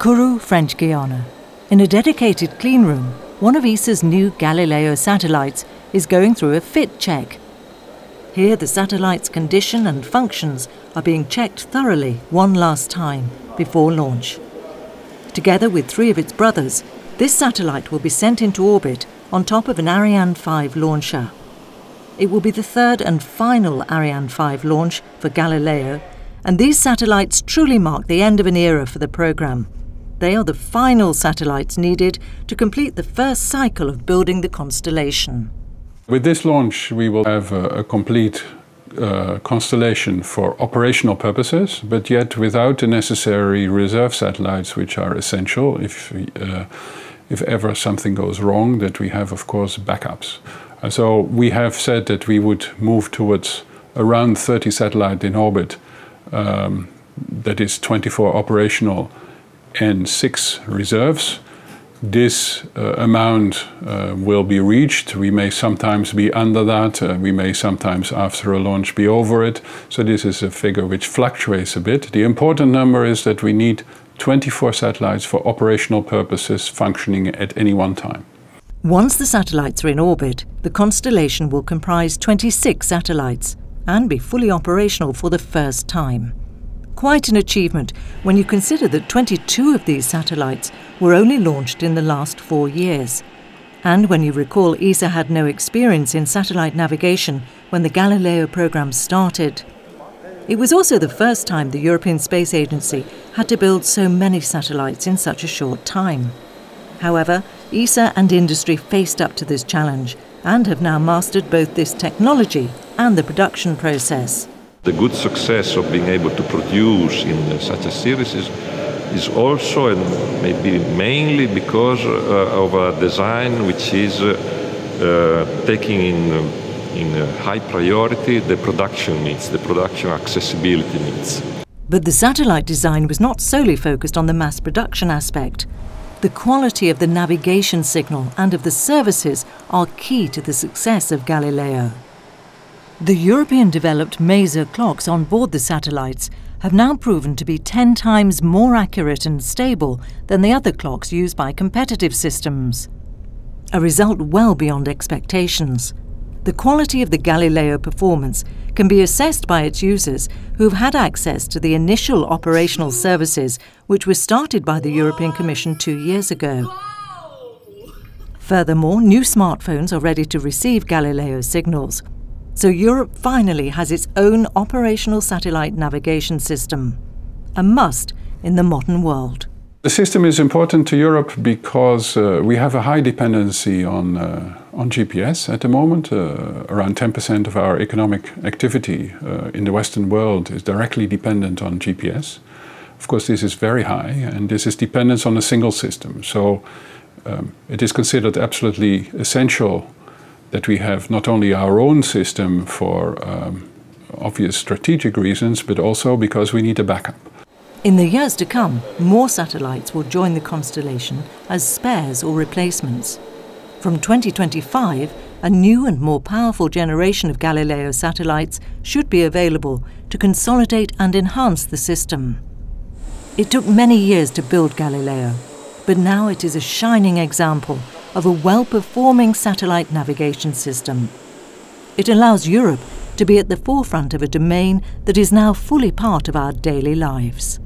Kourou, French Guiana. In a dedicated clean room, one of ESA's new Galileo satellites is going through a fit check. Here the satellite's condition and functions are being checked thoroughly one last time before launch. Together with 3 of its brothers, this satellite will be sent into orbit on top of an Ariane 5 launcher. It will be the 3rd and final Ariane 5 launch for Galileo, and these satellites truly mark the end of an era for the programme. They are the final satellites needed to complete the first cycle of building the constellation. With this launch, we will have a complete constellation for operational purposes, but yet without the necessary reserve satellites, which are essential if ever something goes wrong, that we have, of course, backups. So we have said that we would move towards around 30 satellites in orbit, that is 24 operational and 6 reserves. This amount will be reached. We may sometimes be under that. We may sometimes, after a launch, be over it. So this is a figure which fluctuates a bit. The important number is that we need 24 satellites for operational purposes functioning at any one time. Once the satellites are in orbit, the constellation will comprise 26 satellites and be fully operational for the first time. Quite an achievement when you consider that 22 of these satellites were only launched in the last 4 years. And when you recall ESA had no experience in satellite navigation when the Galileo program started. It was also the first time the European Space Agency had to build so many satellites in such a short time. However, ESA and industry faced up to this challenge and have now mastered both this technology and the production process. The good success of being able to produce in such a series is also and maybe mainly because of a design which is taking in high priority the production needs, the production accessibility needs. But the satellite design was not solely focused on the mass production aspect. The quality of the navigation signal and of the services are key to the success of Galileo. The European-developed maser clocks on board the satellites have now proven to be 10 times more accurate and stable than the other clocks used by competitive systems. A result well beyond expectations. The quality of the Galileo performance can be assessed by its users who have had access to the initial operational services which were started by the European Commission 2 years ago. Furthermore, new smartphones are ready to receive Galileo signals. So Europe finally has its own operational satellite navigation system, a must in the modern world. The system is important to Europe because we have a high dependency on GPS at the moment. Around 10% of our economic activity in the Western world is directly dependent on GPS. Of course, this is very high, and this is dependence on a single system. So it is considered absolutely essential that we have not only our own system for obvious strategic reasons, but also because we need a backup. In the years to come, more satellites will join the constellation as spares or replacements. From 2025, a new and more powerful generation of Galileo satellites should be available to consolidate and enhance the system. It took many years to build Galileo, but now it is a shining example of a well-performing satellite navigation system. It allows Europe to be at the forefront of a domain that is now fully part of our daily lives.